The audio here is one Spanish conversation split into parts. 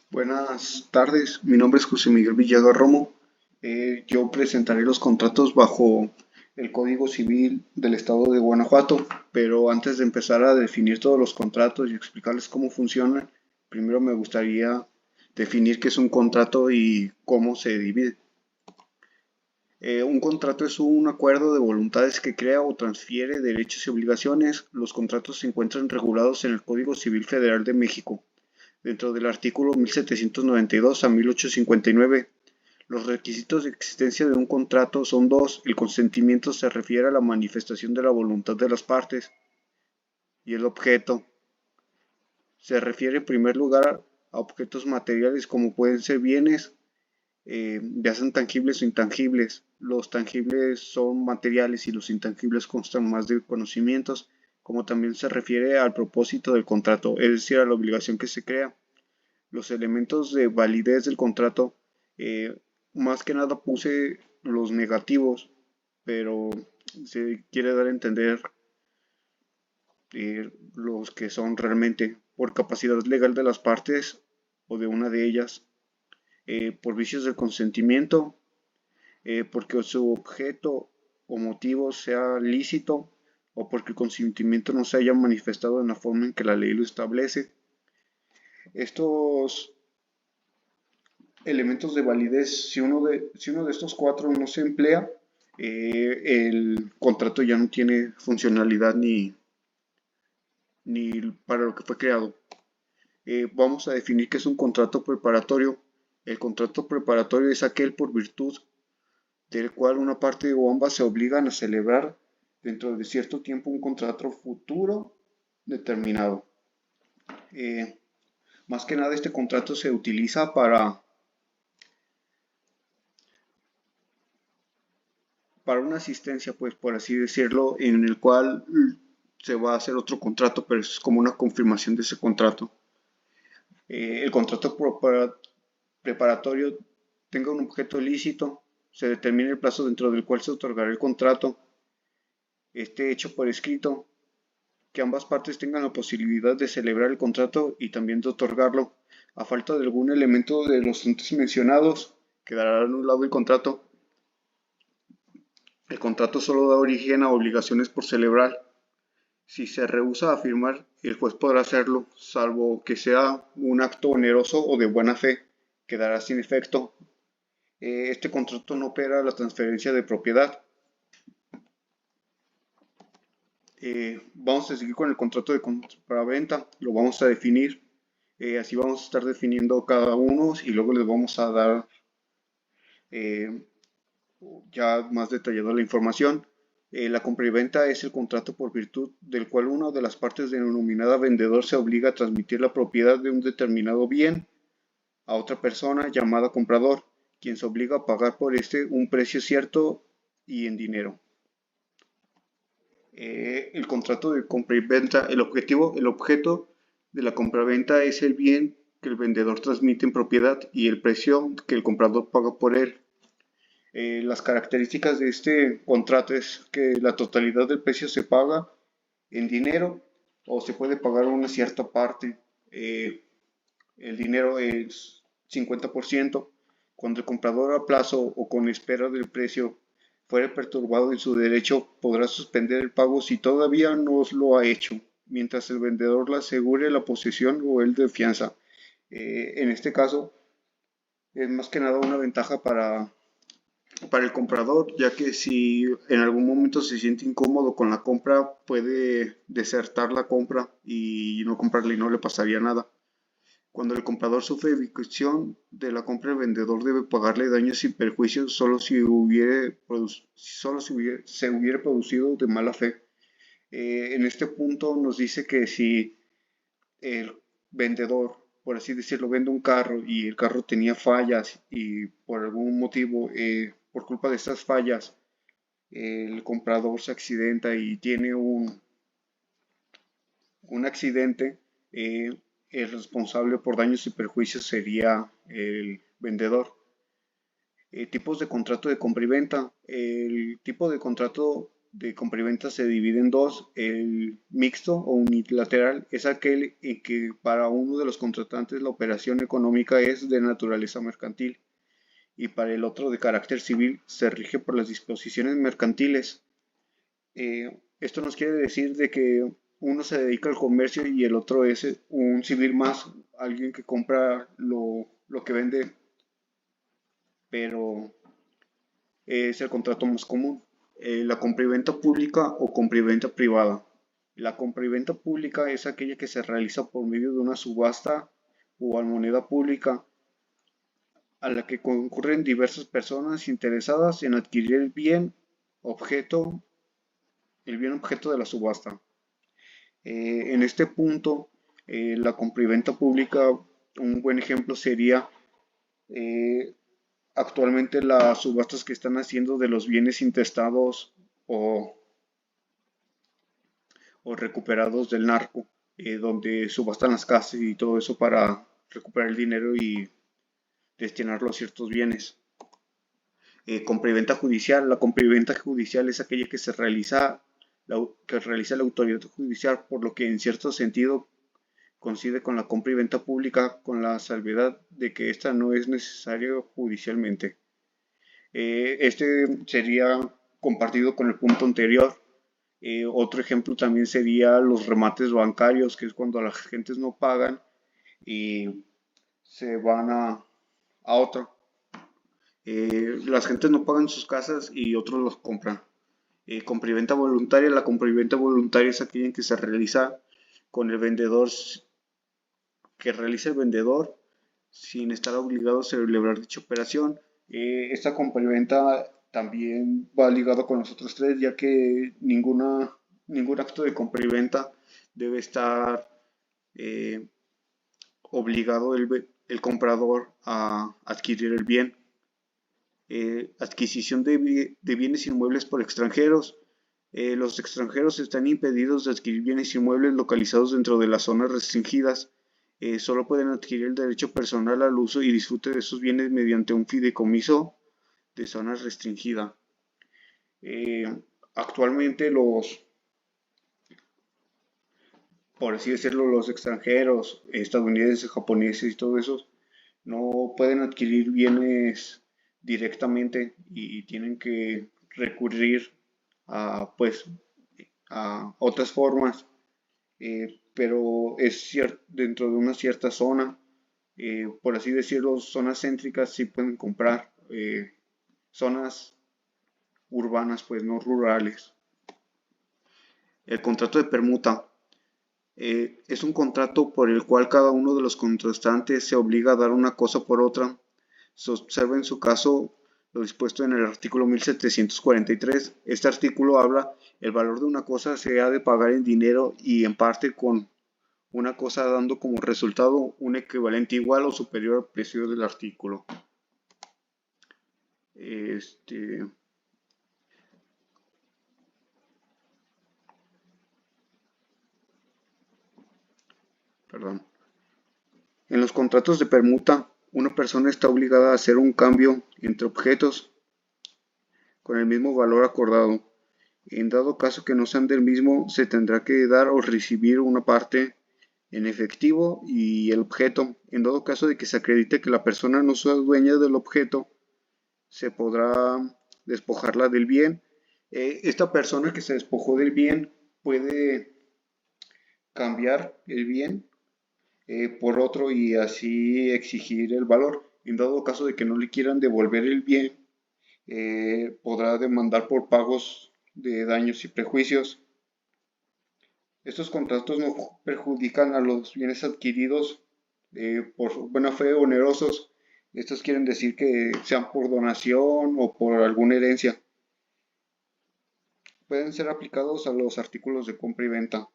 Buenas tardes, mi nombre es José Miguel Villaga Romo. Yo presentaré los contratos bajo el Código Civil del Estado de Guanajuato, pero antes de empezar a definir todos los contratos y explicarles cómo funcionan, primero me gustaría definir qué es un contrato y cómo se divide. Un contrato es un acuerdo de voluntades que crea o transfiere derechos y obligaciones. Los contratos se encuentran regulados en el Código Civil Federal de México dentro del artículo 1792 a 1859. Los requisitos de existencia de un contrato son dos. El consentimiento se refiere a la manifestación de la voluntad de las partes y el objeto se refiere en primer lugar a objetos materiales como pueden ser bienes, ya sean tangibles o intangibles. Los tangibles son materiales y los intangibles constan más de conocimientos, como también se refiere al propósito del contrato, es decir, a la obligación que se crea. Los elementos de validez del contrato, más que nada puse los negativos, pero se quiere dar a entender los que son realmente por capacidad legal de las partes o de una de ellas, por vicios del consentimiento, porque su objeto o motivo sea lícito o porque el consentimiento no se haya manifestado en la forma en que la ley lo establece. Estos elementos de validez, si uno de estos cuatro no se emplea, el contrato ya no tiene funcionalidad ni para lo que fue creado. Vamos a definir qué es un contrato preparatorio. El contrato preparatorio es aquel por virtud del cual una parte o ambas se obligan a celebrar dentro de cierto tiempo un contrato futuro determinado. Eh, Más que nada este contrato se utiliza para una asistencia, pues por así decirlo, en el cual se va a hacer otro contrato, pero es como una confirmación de ese contrato. El contrato preparatorio tenga un objeto lícito, se determina el plazo dentro del cual se otorgará el contrato, esté hecho por escrito, que ambas partes tengan la posibilidad de celebrar el contrato y también de otorgarlo. A falta de algún elemento de los antes mencionados, quedará anulado el contrato. El contrato solo da origen a obligaciones por celebrar. Si se rehúsa a firmar, el juez podrá hacerlo, salvo que sea un acto oneroso o de buena fe, quedará sin efecto. Este contrato no opera la transferencia de propiedad. Vamos a seguir con el contrato de compraventa, lo vamos a definir. Así vamos a estar definiendo cada uno y luego les vamos a dar eh, ya más detallada la información. La compra y venta es el contrato por virtud del cual una de las partes denominada vendedor se obliga a transmitir la propiedad de un determinado bien a otra persona llamada comprador, quien se obliga a pagar por este un precio cierto y en dinero. El contrato de compra y venta, el objeto de la compra-venta es el bien que el vendedor transmite en propiedad y el precio que el comprador paga por él. Las características de este contrato es que la totalidad del precio se paga en dinero o se puede pagar una cierta parte. El dinero es 50%. Cuando el comprador a plazo o con espera del precio fuere perturbado en su derecho, podrá suspender el pago si todavía no lo ha hecho, mientras el vendedor le asegure la posesión o el de fianza. En este caso, es más que nada una ventaja para el comprador, ya que si en algún momento se siente incómodo con la compra, puede desertar la compra y no comprarla y no le pasaría nada. Cuando el comprador sufre evicción de la compra, el vendedor debe pagarle daños y perjuicios solo si se hubiere producido de mala fe. En este punto nos dice que si el vendedor, por así decirlo, vende un carro y el carro tenía fallas y por algún motivo, por culpa de estas fallas, el comprador se accidenta y tiene un accidente, el responsable por daños y perjuicios sería el vendedor. Tipos de contrato de compra y venta. El tipo de contrato de compraventa se divide en dos. El mixto o unilateral es aquel en que para uno de los contratantes la operación económica es de naturaleza mercantil y para el otro de carácter civil se rige por las disposiciones mercantiles. Esto nos quiere decir de que uno se dedica al comercio y el otro es un civil más, alguien que compra lo que vende, pero es el contrato más común. La compra y venta pública o compra y venta privada. La compra y venta pública es aquella que se realiza por medio de una subasta o moneda pública a la que concurren diversas personas interesadas en adquirir objeto, el bien objeto de la subasta. En este punto, la compra y venta pública, un buen ejemplo sería eh, actualmente las subastas que están haciendo de los bienes intestados o, o recuperados del narco, donde subastan las casas y todo eso para recuperar el dinero y destinarlo a ciertos bienes. Compra y venta judicial. La compra y venta judicial es aquella que realiza la autoridad judicial, por lo que en cierto sentido coincide con la compra y venta pública, con la salvedad de que esta no es necesaria judicialmente. Este sería compartido con el punto anterior. Otro ejemplo también sería los remates bancarios, que es cuando las gentes no pagan y se van a otra. Las gentes no pagan sus casas y otros los compran. Compra y venta voluntaria. La compra y venta voluntaria es aquella en que se realiza con el vendedor, que realiza el vendedor sin estar obligado a celebrar dicha operación. Esta compra-venta también va ligado con los otros tres, ya que ningún acto de compra y venta debe estar eh, obligado el comprador a adquirir el bien. Adquisición de bienes inmuebles por extranjeros. Los extranjeros están impedidos de adquirir bienes inmuebles localizados dentro de las zonas restringidas. Solo pueden adquirir el derecho personal al uso y disfrute de esos bienes mediante un fideicomiso de zona restringida. Actualmente por así decirlo, los extranjeros, estadounidenses, japoneses y todo eso, no pueden adquirir bienes directamente y tienen que recurrir a, pues, a otras formas, pero es dentro de una cierta zona, por así decirlo, zonas céntricas sí pueden comprar, zonas urbanas, pues no rurales. El contrato de permuta es un contrato por el cual cada uno de los contratantes se obliga a dar una cosa por otra. Se observa en su caso lo dispuesto en el artículo 1743. Este artículo habla: el valor de una cosa se ha de pagar en dinero y en parte con una cosa, dando como resultado un equivalente igual o superior al precio del artículo. Este, perdón. En los contratos de permuta, una persona está obligada a hacer un cambio entre objetos con el mismo valor acordado. En dado caso que no sean del mismo, se tendrá que dar o recibir una parte en efectivo y el objeto. En dado caso de que se acredite que la persona no sea dueña del objeto, se podrá despojarla del bien. Esta persona que se despojó del bien puede cambiar el bien por otro y así exigir el valor. En dado caso de que no le quieran devolver el bien, podrá demandar por pagos de daños y prejuicios. Estos contratos no perjudican a los bienes adquiridos por buena fe o onerosos. Estos quieren decir que sean por donación o por alguna herencia. Pueden ser aplicados a los artículos de compra y venta.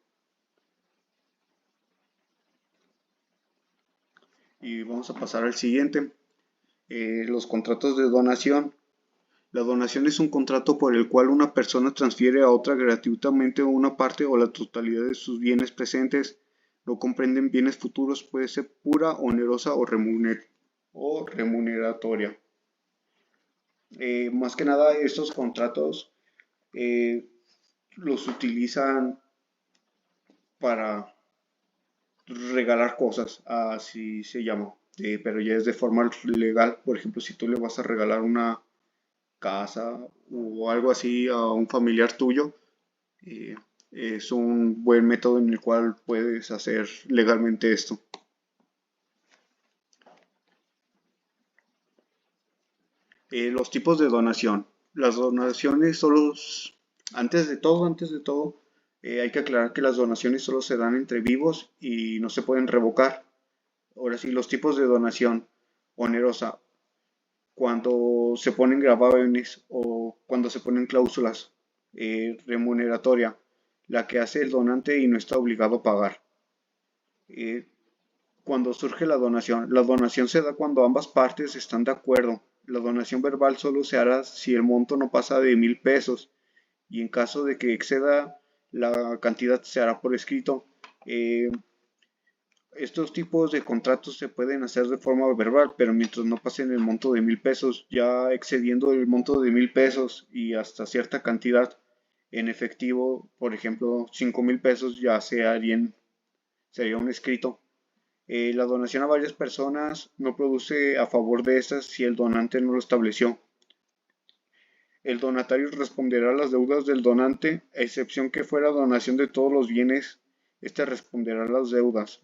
Y vamos a pasar al siguiente. Los contratos de donación. La donación es un contrato por el cual una persona transfiere a otra gratuitamente una parte o la totalidad de sus bienes presentes. No comprenden bienes futuros, puede ser pura, onerosa o remuneratoria. Más que nada, estos contratos, los utilizan para regalar cosas, así se llama. Pero ya es de forma legal. Por ejemplo, si tú le vas a regalar una casa o algo así a un familiar tuyo, eh, es un buen método en el cual puedes hacer legalmente esto. Los tipos de donación. Las donaciones solo, antes de todo, hay que aclarar que las donaciones solo se dan entre vivos y no se pueden revocar. Ahora sí, los tipos de donación onerosa, cuando se ponen gravamen o cuando se ponen cláusulas. Remuneratoria, la que hace el donante y no está obligado a pagar. Eh, Cuando surge la donación se da cuando ambas partes están de acuerdo. La donación verbal solo se hará si el monto no pasa de 1,000 pesos y en caso de que exceda la cantidad se hará por escrito. Eh, Estos tipos de contratos se pueden hacer de forma verbal, pero mientras no pasen el monto de 1,000 pesos, ya excediendo el monto de 1,000 pesos y hasta cierta cantidad en efectivo, por ejemplo, 5,000 pesos, ya sería un escrito. La donación a varias personas no produce a favor de estas si el donante no lo estableció. El donatario responderá a las deudas del donante, a excepción que fuera donación de todos los bienes, este responderá a las deudas.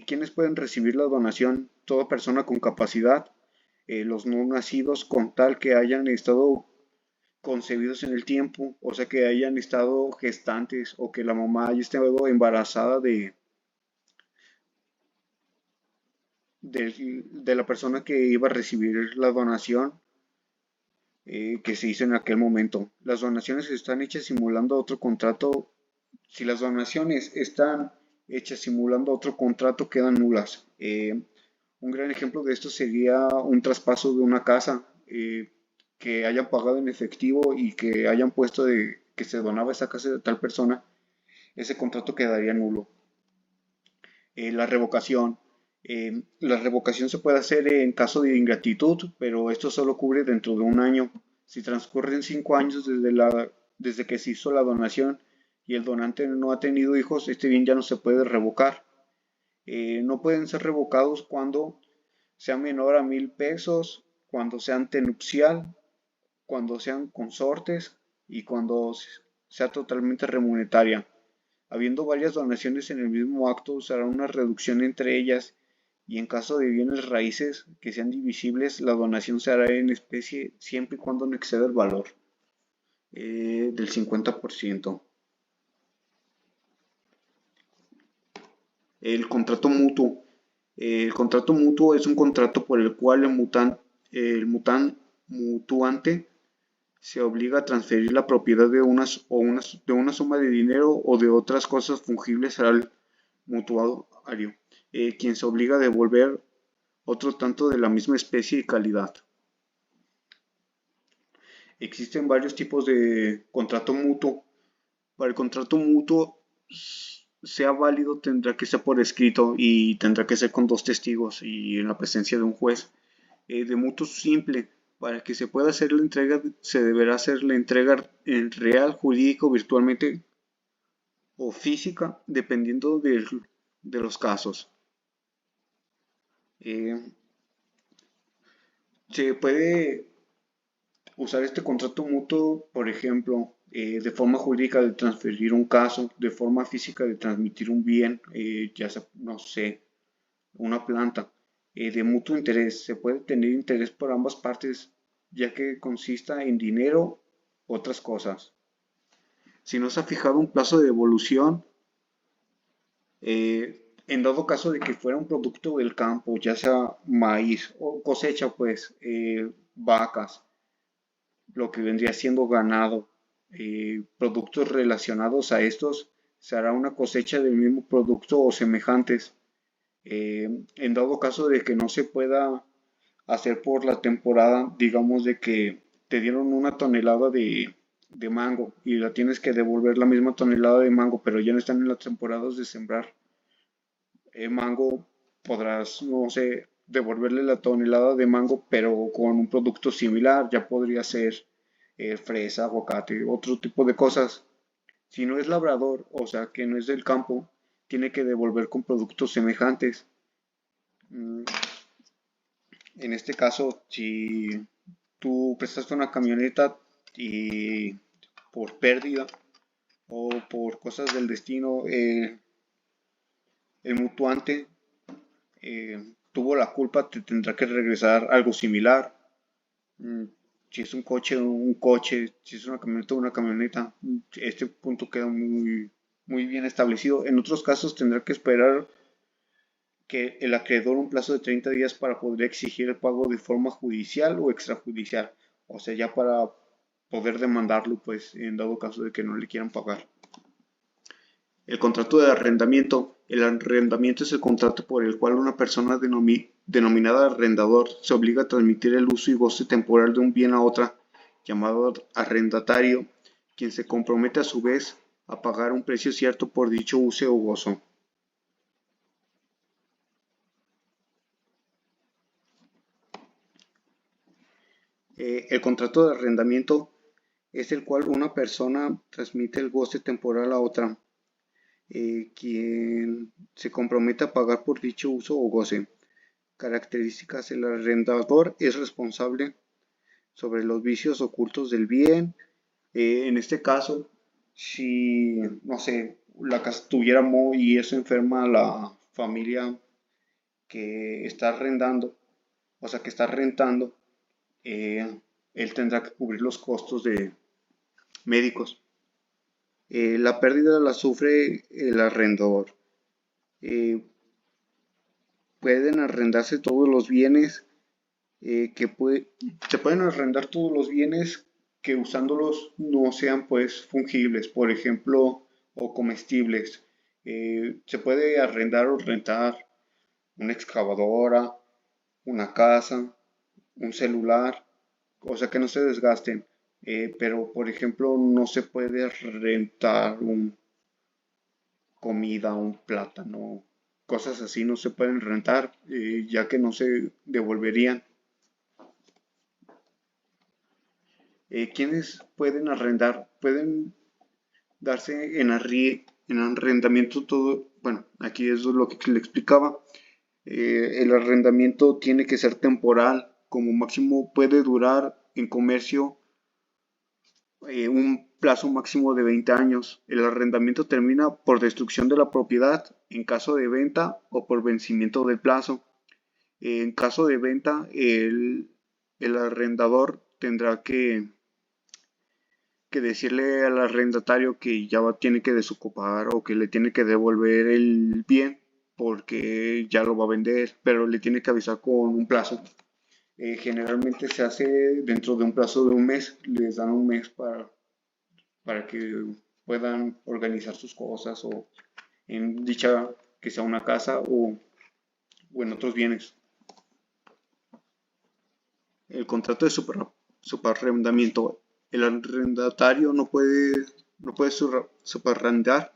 ¿Quiénes pueden recibir la donación? Toda persona con capacidad, los no nacidos con tal que hayan estado concebidos en el tiempo, o sea que hayan estado gestantes o que la mamá haya estado embarazada de la persona que iba a recibir la donación que se hizo en aquel momento. Las donaciones están hechas simulando otro contrato. Si las donaciones están hechas simulando otro contrato, quedan nulas. Un gran ejemplo de esto sería un traspaso de una casa que hayan pagado en efectivo y que hayan puesto de que se donaba esa casa de tal persona, ese contrato quedaría nulo. La revocación. La revocación se puede hacer en caso de ingratitud, pero esto solo cubre dentro de un año. Si transcurren 5 años desde que se hizo la donación y el donante no ha tenido hijos, este bien ya no se puede revocar. No pueden ser revocados cuando sea menor a 1,000 pesos, cuando sean antenupcial, cuando sean consortes y cuando sea totalmente remuneraria. Habiendo varias donaciones en el mismo acto, se hará una reducción entre ellas y en caso de bienes raíces que sean divisibles, la donación se hará en especie siempre y cuando no exceda el valor del 50%. El contrato mutuo. El contrato mutuo es un contrato por el cual mutuante se obliga a transferir la propiedad de una suma de dinero o de otras cosas fungibles al mutuario, quien se obliga a devolver otro tanto de la misma especie y calidad. Existen varios tipos de contrato mutuo. Para el contrato mutuo, sea válido, tendrá que ser por escrito y tendrá que ser con dos testigos y en la presencia de un juez. De mutuo simple, para que se pueda hacer la entrega, se deberá hacer la entrega en real, jurídico, virtualmente o física, dependiendo de los casos. Eh, Se puede usar este contrato mutuo, por ejemplo, de forma jurídica de transferir un caso, de forma física de transmitir un bien, ya sea, no sé, una planta, de mutuo interés. Se puede tener interés por ambas partes, ya que consista en dinero, otras cosas. Si no se ha fijado un plazo de devolución, en dado caso de que fuera un producto del campo, ya sea maíz o cosecha, pues vacas, lo que vendría siendo ganado, productos relacionados a estos, se hará una cosecha del mismo producto o semejantes. En dado caso de que no se pueda hacer por la temporada, digamos de que te dieron una tonelada de mango y la tienes que devolver la misma tonelada de mango, pero ya no están en las temporadas de sembrar mango, podrás, no sé, devolverle la tonelada de mango, pero con un producto similar, ya podría ser fresa, aguacate, otro tipo de cosas. Si no es labrador, o sea que no es del campo, tiene que devolver con productos semejantes. Mm, En este caso, si tú prestaste una camioneta y por pérdida o por cosas del destino, el mutuante tuvo la culpa, te tendrá que regresar algo similar. Mm, Si es un coche, si es una camioneta, este punto queda muy bien establecido. En otros casos tendrá que esperar que el acreedor un plazo de 30 días para poder exigir el pago de forma judicial o extrajudicial. O sea, ya para poder demandarlo, pues, en dado caso de que no le quieran pagar. El contrato de arrendamiento. El arrendamiento es el contrato por el cual una persona denominada arrendador se obliga a transmitir el uso y goce temporal de un bien a otra, llamado arrendatario, quien se compromete a su vez a pagar un precio cierto por dicho uso o gozo. El contrato de arrendamiento es el cual una persona transmite el goce temporal a otra, quien se compromete a pagar por dicho uso o goce. Características: el arrendador es responsable sobre los vicios ocultos del bien. En este caso, si, no sé, la casa tuviera moho y eso enferma a la familia que está arrendando, o sea, que está rentando, él tendrá que cubrir los costos de médicos. La pérdida la sufre el arrendador. Eh, Pueden arrendarse todos los bienes se pueden arrendar todos los bienes que usándolos no sean pues fungibles, por ejemplo, o comestibles. Se puede arrendar o rentar una excavadora, una casa, un celular, o sea que no se desgasten. Pero, por ejemplo, no se puede rentar comida, un plátano, cosas así no se pueden rentar, ya que no se devolverían. ¿Quiénes pueden arrendar? Pueden darse en arrendamiento todo. Bueno, aquí eso es lo que le explicaba. El arrendamiento tiene que ser temporal, como máximo puede durar en comercio un plazo máximo de 20 años. El arrendamiento termina por destrucción de la propiedad en caso de venta o por vencimiento del plazo. En caso de venta, el arrendador tendrá que decirle al arrendatario que tiene que desocupar o que le tiene que devolver el bien porque ya lo va a vender, pero le tiene que avisar con un plazo. Generalmente se hace dentro de un plazo de un mes, les dan un mes para que puedan organizar sus cosas o en dicha que sea una casa o en otros bienes. El contrato de subarrendamiento. El arrendatario no puede subarrendar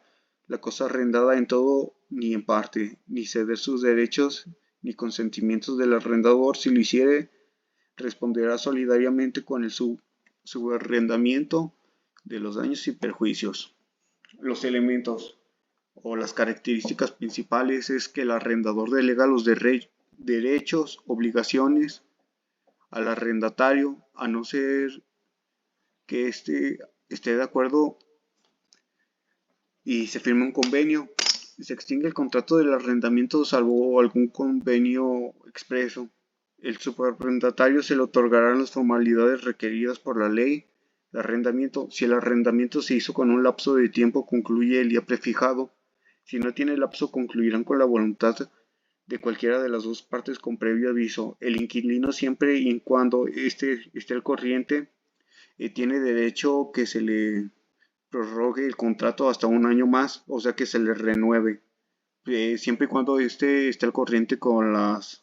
la cosa arrendada en todo ni en parte, ni ceder sus derechos ni consentimientos del arrendador. Si lo hiciere, responderá solidariamente con el subarrendamiento de los daños y perjuicios. Los elementos o las características principales es que el arrendador delega los derechos, obligaciones al arrendatario, a no ser que éste esté de acuerdo y se firme un convenio. Se extingue el contrato del arrendamiento salvo algún convenio expreso. El subarrendatario se le otorgarán las formalidades requeridas por la ley de arrendamiento. Si el arrendamiento se hizo con un lapso de tiempo, concluye el día prefijado. Si no tiene lapso, concluirán con la voluntad de cualquiera de las dos partes con previo aviso. El inquilino, siempre y cuando esté al corriente, tiene derecho que se le prorrogue el contrato hasta un año más, o sea que se le renueve, siempre y cuando esté al corriente con las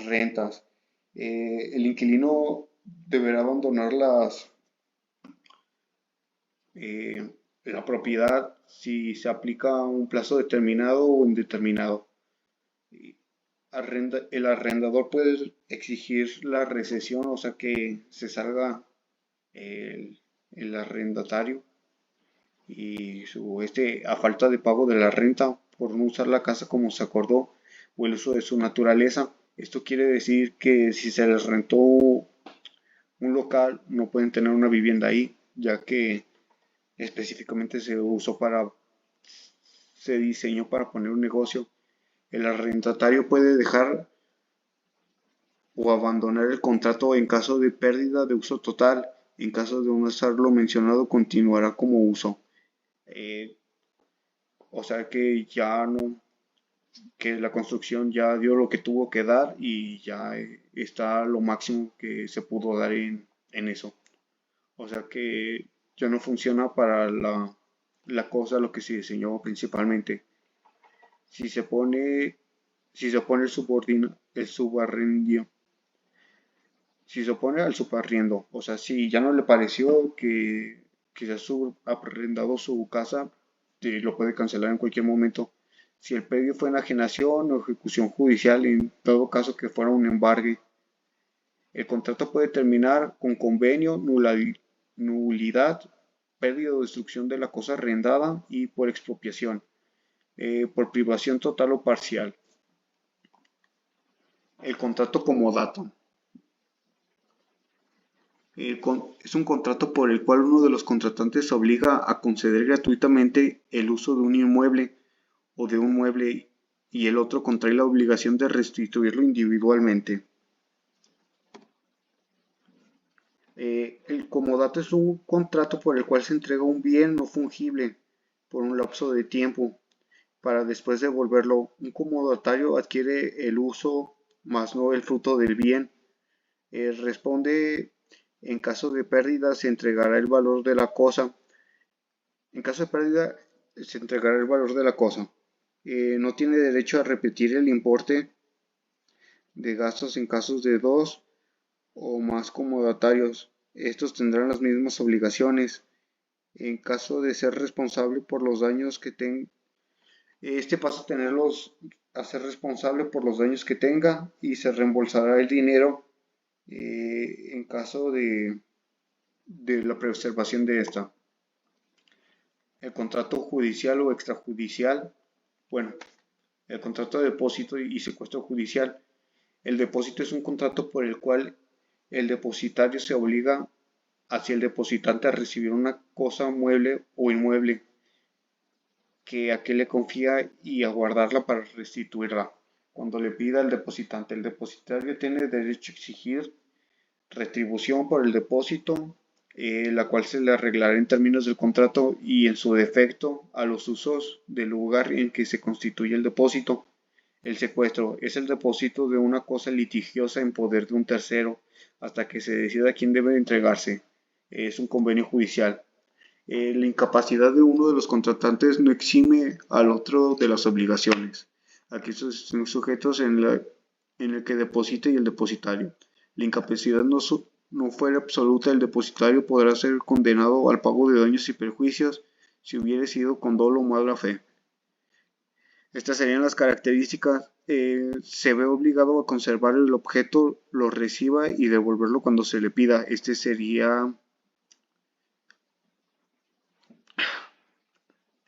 rentas. El inquilino deberá abandonar la propiedad si se aplica un plazo determinado o indeterminado. El arrendador puede exigir la recesión, o sea que se salga el, el arrendatario. y a falta de pago de la renta por no usar la casa como se acordó o el uso de su naturaleza. Esto quiere decir que si se les rentó un local, no pueden tener una vivienda ahí, ya que específicamente se diseñó para poner un negocio. El arrendatario puede dejar o abandonar el contrato en caso de pérdida de uso total. En caso de no usar lo mencionado, continuará como uso. Eh, o sea que ya no, que la construcción ya dio lo que tuvo que dar y ya está lo máximo que se pudo dar en eso. O sea que ya no funciona para la cosa lo que se diseñó principalmente. Si se pone, si se opone el subarrendio, si se opone al subarriendo, o sea, si ya no le pareció que se ha subarrendado su casa, lo puede cancelar en cualquier momento. Si el predio fue enajenación o ejecución judicial, en todo caso que fuera un embargue, el contrato puede terminar con convenio, nulidad, pérdida o destrucción de la cosa arrendada y por expropiación, por privación total o parcial. El contrato como dato. Es un contrato por el cual uno de los contratantes se obliga a conceder gratuitamente el uso de un inmueble o de un mueble y el otro contrae la obligación de restituirlo individualmente. El comodato es un contrato por el cual se entrega un bien no fungible por un lapso de tiempo para después devolverlo. Un comodatario adquiere el uso más no el fruto del bien. Responde en caso de pérdida se entregará el valor de la cosa. En caso de pérdida se entregará el valor de la cosa. No tiene derecho a repetir el importe de gastos en casos de dos o más comodatarios. Estos tendrán las mismas obligaciones. En caso de ser responsable por los daños que tenga, este pasa a a ser responsable por los daños que tenga y se reembolsará el dinero en caso de la preservación de esta. El contrato judicial o extrajudicial, bueno, el contrato de depósito y secuestro judicial. El depósito es un contrato por el cual el depositario se obliga hacia el depositante a recibir una cosa mueble o inmueble que a que le confía y a guardarla para restituirla. Cuando le pida al depositante, el depositario tiene derecho a exigir retribución por el depósito, la cual se le arreglará en términos del contrato y en su defecto a los usos del lugar en que se constituye el depósito. El secuestro es el depósito de una cosa litigiosa en poder de un tercero hasta que se decida quién debe entregarse. Es un convenio judicial. La incapacidad de uno de los contratantes no exime al otro de las obligaciones. Aquí son sujetos en el que deposita y el depositario. La incapacidad no fuera absoluta, el depositario podrá ser condenado al pago de daños y perjuicios si hubiere sido con dolo o mala fe. Estas serían las características. Se ve obligado a conservar el objeto, lo reciba y devolverlo cuando se le pida. Este sería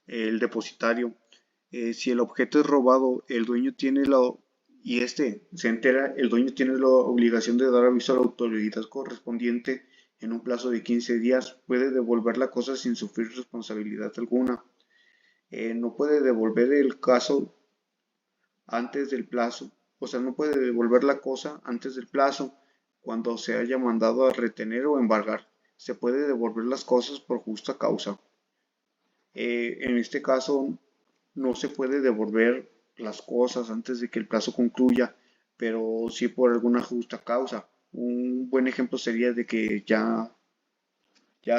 el depositario. Si el objeto es robado, el dueño tiene y este se entera, el dueño tiene la obligación de dar aviso a la autoridad correspondiente en un plazo de 15 días. Puede devolver la cosa sin sufrir responsabilidad alguna. No puede devolver el caso antes del plazo, o sea, no puede devolver la cosa antes del plazo cuando se haya mandado a retener o embargar. Se puede devolver las cosas por justa causa. En este caso, no se puede devolver las cosas antes de que el plazo concluya, pero sí por alguna justa causa. Un buen ejemplo sería de que ya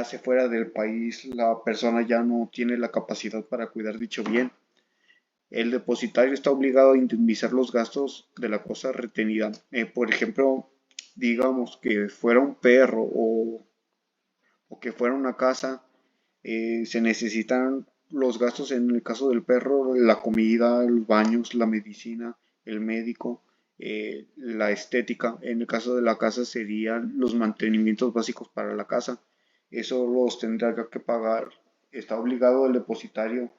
se fuera del país, la persona ya no tiene la capacidad para cuidar dicho bien. El depositario está obligado a indemnizar los gastos de la cosa retenida. Por ejemplo, digamos que fuera un perro o que fuera una casa, se necesitan los gastos en el caso del perro, la comida, los baños, la medicina, el médico, la estética. En el caso de la casa serían los mantenimientos básicos para la casa. Eso los tendrá que pagar está obligado el depositario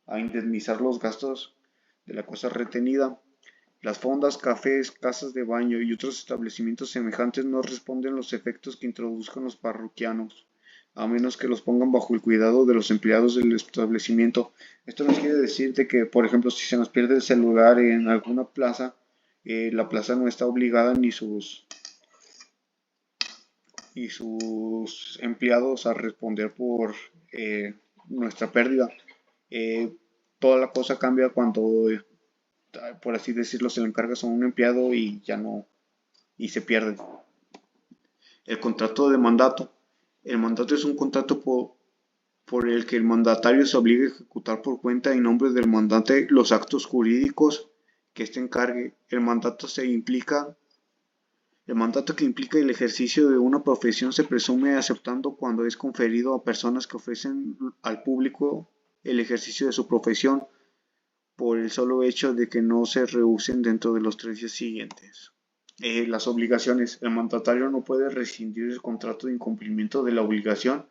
a indemnizar los gastos de la cosa retenida. Las fondas, cafés, casas de baño y otros establecimientos semejantes no responden los efectos que introduzcan los parroquianos, a menos que los pongan bajo el cuidado de los empleados del establecimiento. Esto nos quiere decir de que, por ejemplo, si se nos pierde el celular en alguna plaza, la plaza no está obligada ni sus empleados a responder por nuestra pérdida. Eh, Toda la cosa cambia cuando, por así decirlo, se le encargas a un empleado y ya no, y se pierde. El contrato de mandato. El mandato es un contrato por el que el mandatario se obliga a ejecutar por cuenta y nombre del mandante los actos jurídicos que éste encargue. El mandato que implica el ejercicio de una profesión se presume aceptando cuando es conferido a personas que ofrecen al público el ejercicio de su profesión por el solo hecho de que no se rehúsen dentro de los 3 días siguientes. Las obligaciones. El mandatario no puede rescindir el contrato de incumplimiento de la obligación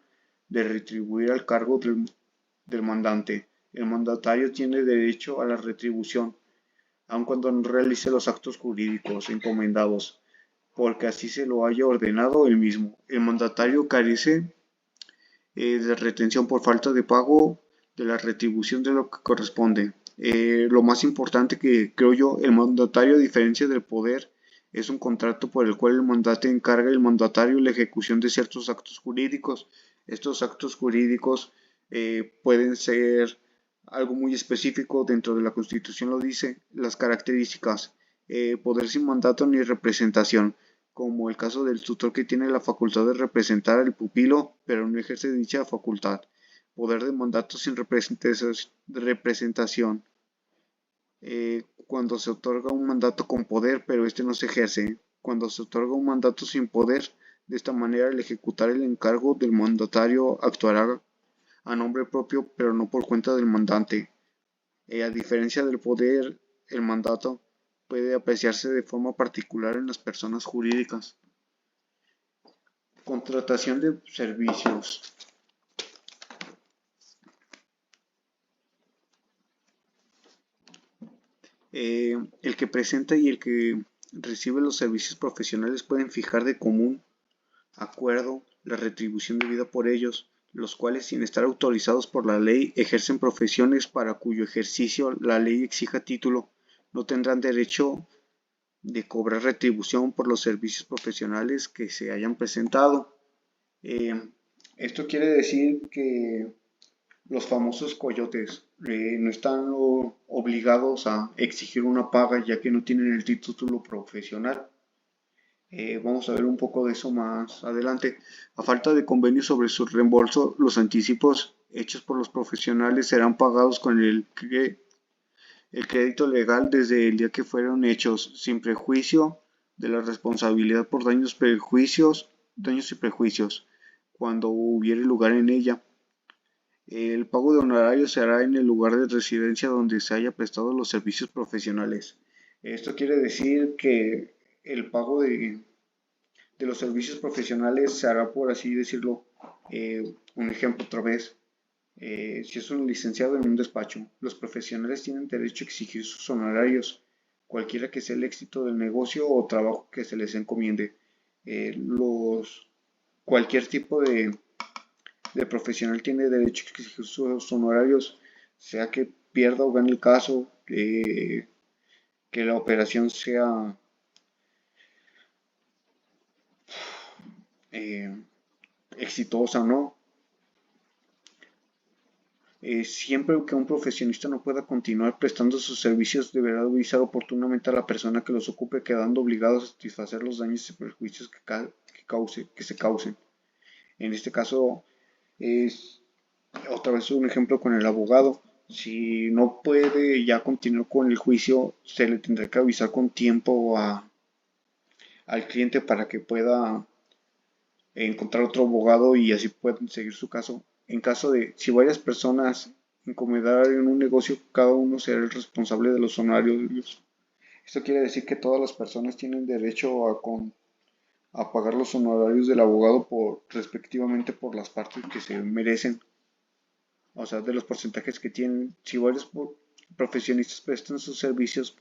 de retribuir al cargo del mandante. El mandatario tiene derecho a la retribución, aun cuando no realice los actos jurídicos encomendados, porque así se lo haya ordenado él mismo. El mandatario carece de retención por falta de pago de la retribución de lo que corresponde. Lo más importante que creo yo, el mandatario, a diferencia del poder, es un contrato por el cual el mandante encarga al mandatario la ejecución de ciertos actos jurídicos. Estos actos jurídicos pueden ser algo muy específico, dentro de la Constitución lo dice, las características, poder sin mandato ni representación, como el caso del tutor que tiene la facultad de representar al pupilo, pero no ejerce dicha facultad. Poder de mandato sin representación, cuando se otorga un mandato con poder, pero este no se ejerce. Cuando se otorga un mandato sin poder, de esta manera el ejecutar el encargo del mandatario actuará a nombre propio, pero no por cuenta del mandante. A diferencia del poder, el mandato puede apreciarse de forma particular en las personas jurídicas. Contratación de servicios. El que presenta y el que recibe los servicios profesionales pueden fijar de común acuerdo la retribución debida por ellos, los cuales, sin estar autorizados por la ley, ejercen profesiones para cuyo ejercicio la ley exija título. No tendrán derecho de cobrar retribución por los servicios profesionales que se hayan presentado. Eh, Esto quiere decir que los famosos coyotes no están obligados a exigir una paga ya que no tienen el título profesional. Vamos a ver un poco de eso más adelante. A falta de convenio sobre su reembolso, los anticipos hechos por los profesionales serán pagados con el crédito legal desde el día que fueron hechos, sin prejuicio de la responsabilidad por daños y prejuicios, cuando hubiere lugar en ella. El pago de honorarios se hará en el lugar de residencia donde se haya prestado los servicios profesionales. Esto quiere decir que el pago de los servicios profesionales se hará, por así decirlo, un ejemplo otra vez. Si es un licenciado en un despacho, los profesionales tienen derecho a exigir sus honorarios, cualquiera que sea el éxito del negocio o trabajo que se les encomiende. Cualquier tipo de profesional tiene derecho a exigir sus honorarios, sea que pierda o gane el caso, que la operación sea eh, exitosa o no. Siempre que un profesionista no pueda continuar prestando sus servicios, deberá avisar oportunamente a la persona que los ocupe, quedando obligado a satisfacer los daños y perjuicios que se causen. En este caso, es otra vez un ejemplo con el abogado. Si no puede ya continuar con el juicio, se le tendrá que avisar con tiempo al cliente para que pueda encontrar otro abogado y así pueden seguir su caso. En caso de si varias personas encomendaran un negocio, cada uno será el responsable de los honorarios. Esto quiere decir que todas las personas tienen derecho a pagar los honorarios del abogado respectivamente por las partes que se merecen. o sea, de los porcentajes que tienen. Si varios profesionistas prestan sus servicios,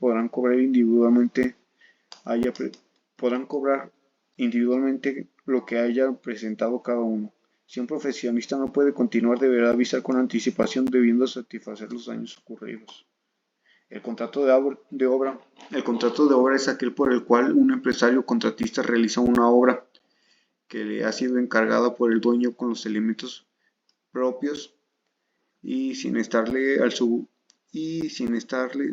haya pre- podrán cobrar individualmente lo que haya presentado cada uno. Si un profesionista no puede continuar, deberá avisar con anticipación debiendo satisfacer los daños ocurridos. El contrato de obra. El contrato de obra es aquel por el cual un empresario o contratista realiza una obra que le ha sido encargada por el dueño con los elementos propios y sin estarle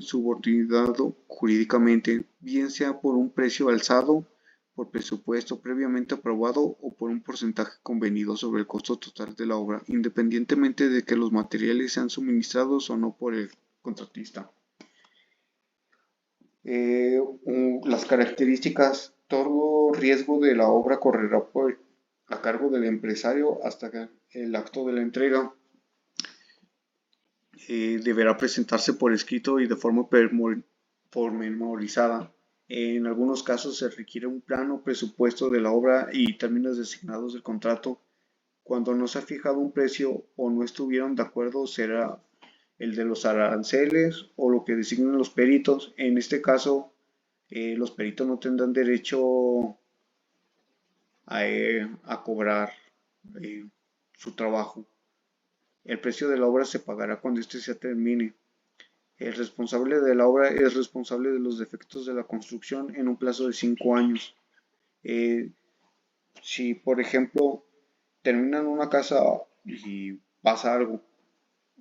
subordinado jurídicamente, bien sea por un precio alzado, por presupuesto previamente aprobado o por un porcentaje convenido sobre el costo total de la obra, independientemente de que los materiales sean suministrados o no por el contratista. Las características: todo riesgo de la obra correrá a cargo del empresario hasta que el acto de la entrega. Deberá presentarse por escrito y de forma pormenorizada. En algunos casos se requiere un plano, presupuesto de la obra y términos designados del contrato. Cuando no se ha fijado un precio o no estuvieron de acuerdo, será el de los aranceles o lo que designen los peritos. En este caso, los peritos no tendrán derecho a cobrar eh, su trabajo. El precio de la obra se pagará cuando éste se termine. El responsable de la obra es responsable de los defectos de la construcción en un plazo de 5 años. Eh, si, por ejemplo, terminan una casa y pasa algo,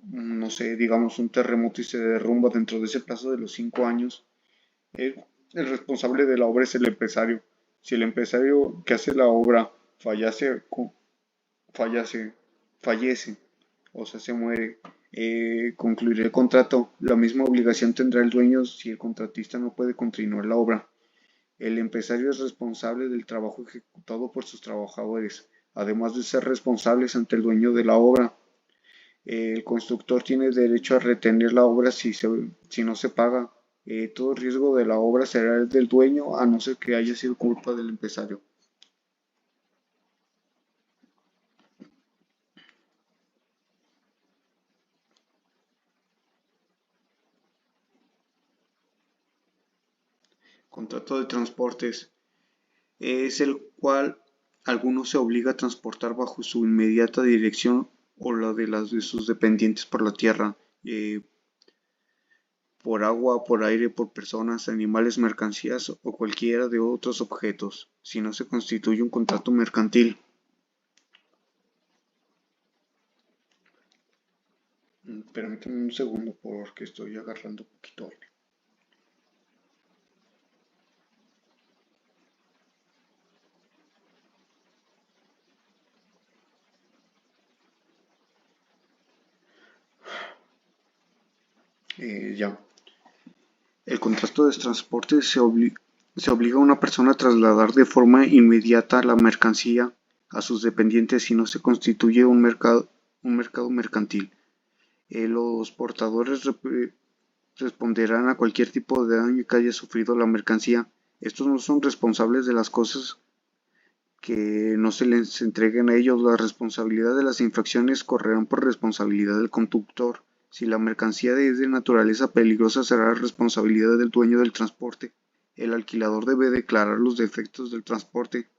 no sé, digamos un terremoto y se derrumba dentro de ese plazo de los 5 años, el responsable de la obra es el empresario. Si el empresario que hace la obra fallece, fallece, fallece, o sea, se muere, concluirá el contrato. La misma obligación tendrá el dueño si el contratista no puede continuar la obra. El empresario es responsable del trabajo ejecutado por sus trabajadores, además de ser responsables ante el dueño de la obra. El constructor tiene derecho a retener la obra si no se paga. Todo riesgo de la obra será el del dueño, a no ser que haya sido culpa del empresario. Contrato de transportes es el cual alguno se obliga a transportar bajo su inmediata dirección o la de las de sus dependientes por la tierra, por agua, por aire, por personas, animales, mercancías o cualquiera de otros objetos, si no se constituye un contrato mercantil. Permítame un segundo porque estoy agarrando un poquito aire. Ya. El contrato de transporte se obliga a una persona a trasladar de forma inmediata la mercancía a sus dependientes si no se constituye un mercado mercantil. Los portadores responderán a cualquier tipo de daño que haya sufrido la mercancía. Estos no son responsables de las cosas que no se les entreguen a ellos. La responsabilidad de las infracciones correrán por responsabilidad del conductor. Si la mercancía es de naturaleza peligrosa, será responsabilidad del dueño del transporte. El alquilador debe declarar los defectos del transporte,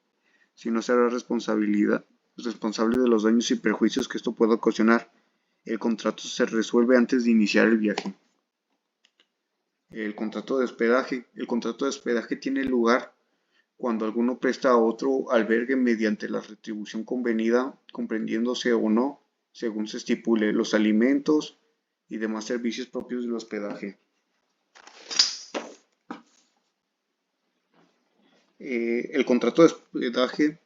si no será responsable de los daños y perjuicios que esto pueda ocasionar. El contrato se resuelve antes de iniciar el viaje. El contrato de hospedaje. El contrato de hospedaje tiene lugar cuando alguno presta a otro albergue mediante la retribución convenida, comprendiéndose o no, según se estipule, los alimentos y demás servicios propios del hospedaje. El contrato de hospedaje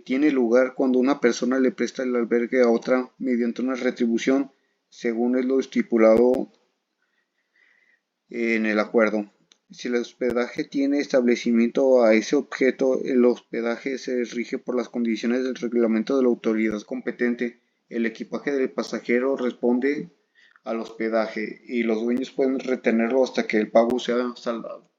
tiene lugar cuando una persona le presta el albergue a otra mediante una retribución, según es lo estipulado en el acuerdo. Si el hospedaje tiene establecimiento a ese objeto, el hospedaje se rige por las condiciones del reglamento de la autoridad competente. El equipaje del pasajero responde al hospedaje y los dueños pueden retenerlo hasta que el pago sea saldado.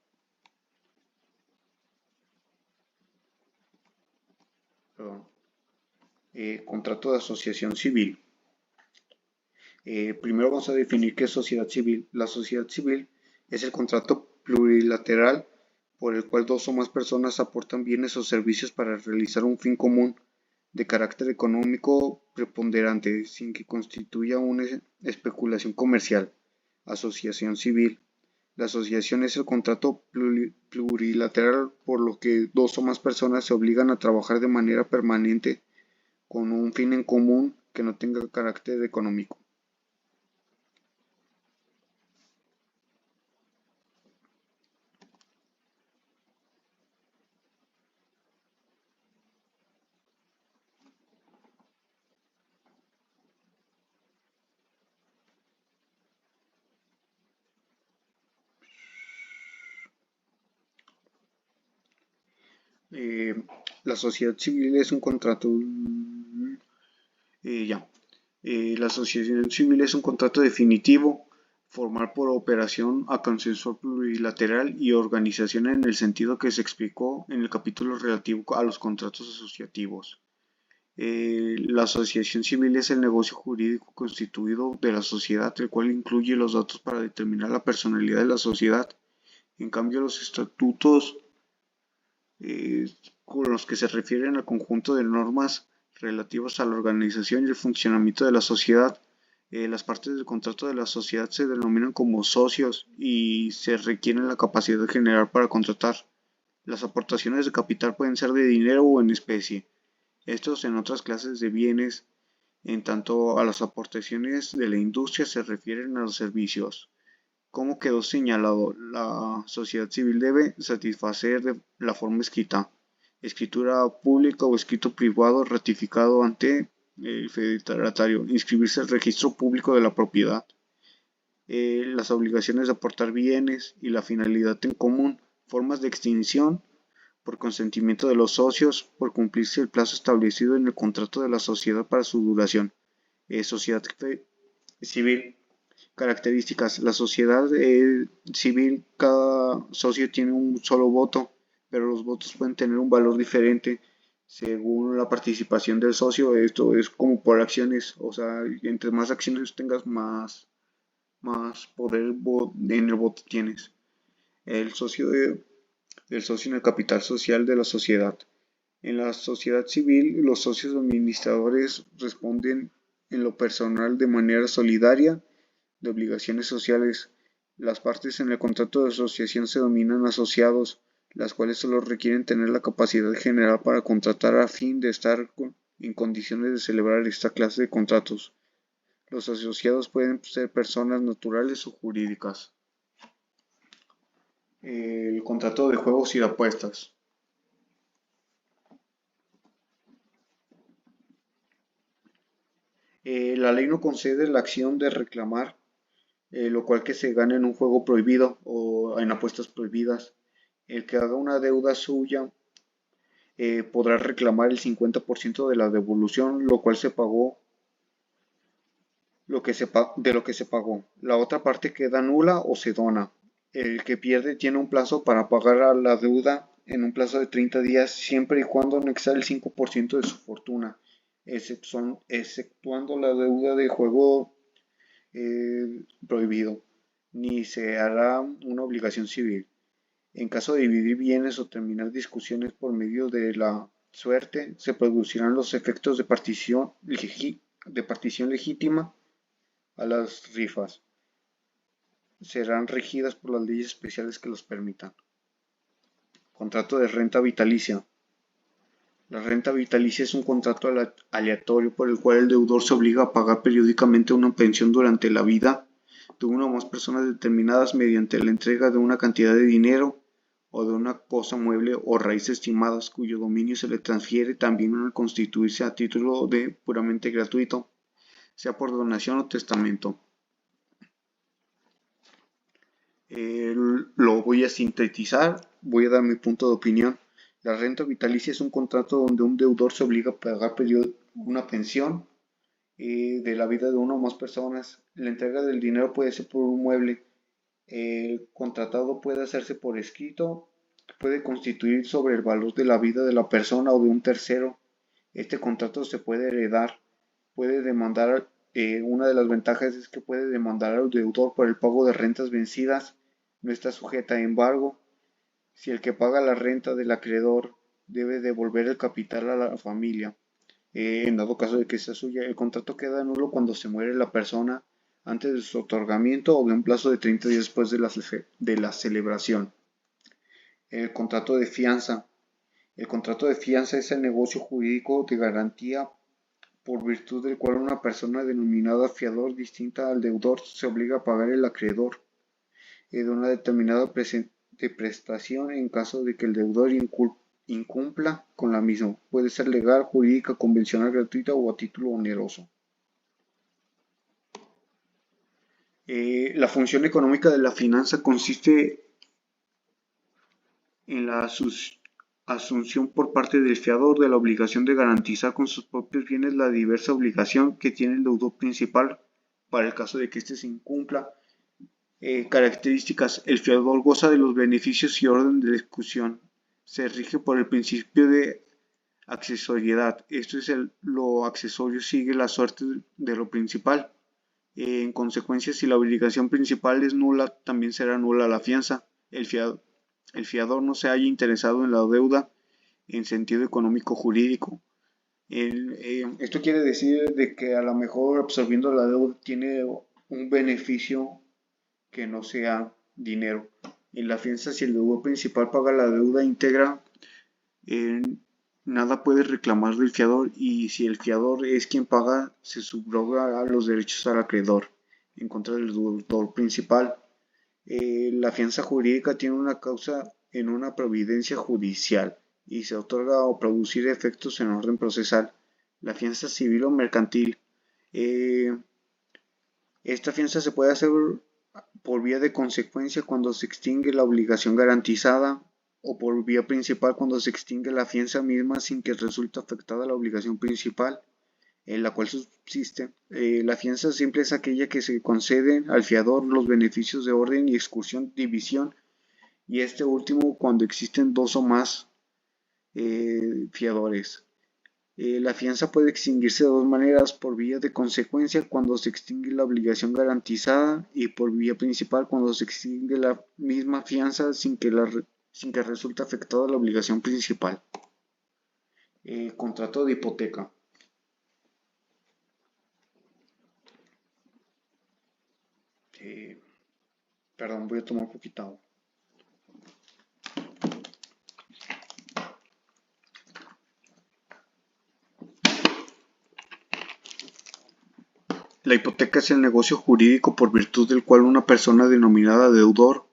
Contrato de asociación civil. Primero vamos a definir qué es sociedad civil. La sociedad civil es el contrato plurilateral por el cual dos o más personas aportan bienes o servicios para realizar un fin común de carácter económico preponderante, sin que constituya una especulación comercial. Asociación civil. La asociación es el contrato plurilateral por lo que dos o más personas se obligan a trabajar de manera permanente con un fin en común que no tenga carácter económico. Eh, la sociedad civil es un contrato. Ya. La asociación civil es un contrato definitivo, formal por operación a consensual plurilateral y organización en el sentido que se explicó en el capítulo relativo a los contratos asociativos. La asociación civil es el negocio jurídico constituido de la sociedad, el cual incluye los datos para determinar la personalidad de la sociedad. En cambio, los estatutos eh, con los que se refieren al conjunto de normas relativas a la organización y el funcionamiento de la sociedad. Las partes del contrato de la sociedad se denominan como socios y se requiere la capacidad general para contratar. Las aportaciones de capital pueden ser de dinero o en especie. Estos en otras clases de bienes, en tanto a las aportaciones de la industria se refieren a los servicios. Como quedó señalado, la sociedad civil debe satisfacer de la forma escrita, escritura pública o escrito privado ratificado ante el federario, inscribirse al registro público de la propiedad, las obligaciones de aportar bienes y la finalidad en común, formas de extinción por consentimiento de los socios, por cumplirse el plazo establecido en el contrato de la sociedad para su duración. Sociedad civil. Características. La sociedad civil, cada socio tiene un solo voto, pero los votos pueden tener un valor diferente según la participación del socio. Esto es como por acciones, o sea, entre más acciones tengas, más poder en el voto tienes. El socio, el socio en el capital social de la sociedad. En la sociedad civil, los socios administradores responden en lo personal de manera solidaria de obligaciones sociales. Las partes en el contrato de asociación se denominan asociados, las cuales solo requieren tener la capacidad general para contratar a fin de estar en condiciones de celebrar esta clase de contratos. Los asociados pueden ser personas naturales o jurídicas. El contrato de juegos y de apuestas. La ley no concede la acción de reclamar lo cual que se gana en un juego prohibido o en apuestas prohibidas. El que haga una deuda suya podrá reclamar el 50% de la devolución, lo cual se pagó, de lo que se pagó. La otra parte queda nula o se dona. El que pierde tiene un plazo para pagar a la deuda en un plazo de 30 días, siempre y cuando no exceda el 5% de su fortuna, exceptuando la deuda de juego prohibido, ni se hará una obligación civil. En caso de dividir bienes o terminar discusiones por medio de la suerte, se producirán los efectos de partición legítima a las rifas. Serán regidas por las leyes especiales que los permitan. Contrato de renta vitalicia. La renta vitalicia es un contrato aleatorio por el cual el deudor se obliga a pagar periódicamente una pensión durante la vida de una o más personas determinadas mediante la entrega de una cantidad de dinero o de una cosa mueble o raíz estimadas cuyo dominio se le transfiere también al constituirse a título de puramente gratuito, sea por donación o testamento. Lo voy a sintetizar, voy a dar mi punto de opinión. La renta vitalicia es un contrato donde un deudor se obliga a pagar una pensión de la vida de una o más personas. La entrega del dinero puede ser por un mueble. El contratado puede hacerse por escrito, puede constituir sobre el valor de la vida de la persona o de un tercero. Este contrato se puede heredar, puede demandar Una de las ventajas es que puede demandar al deudor por el pago de rentas vencidas, no está sujeta a embargo. Si el que paga la renta del acreedor debe devolver el capital a la familia, en dado caso de que sea suya, el contrato queda nulo cuando se muere la persona antes de su otorgamiento o de un plazo de 30 días después de la celebración. El contrato de fianza. El contrato de fianza es el negocio jurídico de garantía por virtud del cual una persona denominada fiador distinta al deudor se obliga a pagar al acreedor de una determinada prestación en caso de que el deudor incumpla con la misma. Puede ser legal, jurídica, convencional, gratuita o a título oneroso. La función económica de la finanza consiste en la asunción por parte del fiador de la obligación de garantizar con sus propios bienes la diversa obligación que tiene el deudor principal para el caso de que éste se incumpla. Características. El fiador goza de los beneficios y orden de la ejecución. Se rige por el principio de accesoriedad. Esto es lo accesorio sigue la suerte de lo principal. En consecuencia, si la obligación principal es nula, también será nula la fianza. El fiador no se halla interesado en la deuda en sentido económico jurídico. Esto quiere decir de que a lo mejor absorbiendo la deuda tiene un beneficio que no sea dinero. En la fianza, si el deudor principal paga la deuda íntegra, eh, nada puede reclamar del fiador, y si el fiador es quien paga, se subroga a los derechos al acreedor en contra del deudor principal. La fianza jurídica tiene una causa en una providencia judicial y se otorga o producir efectos en orden procesal. La fianza civil o mercantil. eh, Esta fianza se puede hacer por vía de consecuencia cuando se extingue la obligación garantizada, o por vía principal cuando se extingue la fianza misma sin que resulte afectada la obligación principal en la cual subsiste. La fianza simple es aquella que se concede al fiador los beneficios de orden y excursión, división, y este último cuando existen dos o más fiadores. La fianza puede extinguirse de dos maneras: por vía de consecuencia cuando se extingue la obligación garantizada, y por vía principal cuando se extingue la misma fianza sin que resulte afectada la obligación principal. Contrato de hipoteca. Eh, Perdón, voy a tomar un poquito de agua. La hipoteca es el negocio jurídico por virtud del cual una persona denominada deudor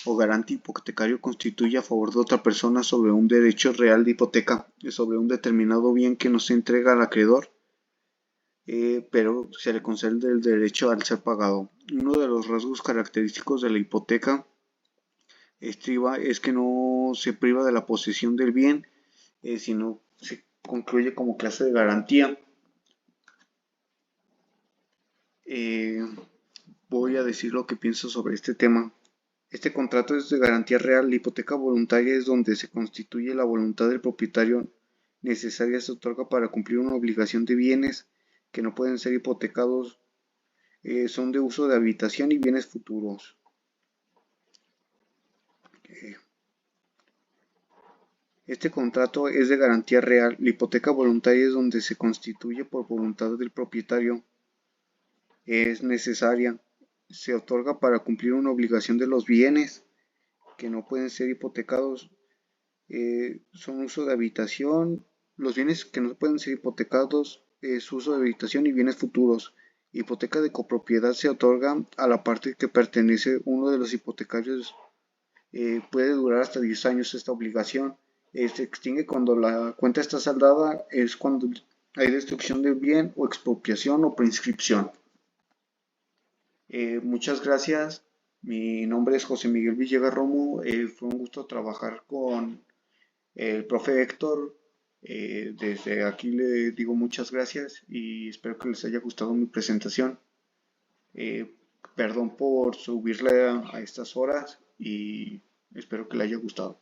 o garante hipotecario constituye a favor de otra persona sobre un derecho real de hipoteca, sobre un determinado bien que no se entrega al acreedor, pero se le concede el derecho al ser pagado. Uno de los rasgos característicos de la hipoteca es que no se priva de la posesión del bien, sino se concluye como clase de garantía. Eh, Voy a decir lo que pienso sobre este tema. Este contrato es de garantía real. La hipoteca voluntaria es donde se constituye la voluntad del propietario necesaria, se otorga para cumplir una obligación de bienes que no pueden ser hipotecados. Son de uso de habitación y bienes futuros. Eh, Este contrato es de garantía real. La hipoteca voluntaria es donde se constituye por voluntad del propietario. Es necesaria. Se otorga para cumplir una obligación de los bienes que no pueden ser hipotecados. Son uso de habitación. Los bienes que no pueden ser hipotecados es uso de habitación y bienes futuros. Hipoteca de copropiedad se otorga a la parte que pertenece uno de los hipotecarios. Puede durar hasta 10 años esta obligación. Se extingue cuando la cuenta está saldada, es cuando hay destrucción del bien o expropiación o prescripción. Muchas gracias. Mi nombre es José Miguel Villegas Romo. Fue un gusto trabajar con el profe Héctor. Desde aquí le digo muchas gracias y espero que les haya gustado mi presentación. Eh, Perdón por subirla a estas horas y espero que le haya gustado.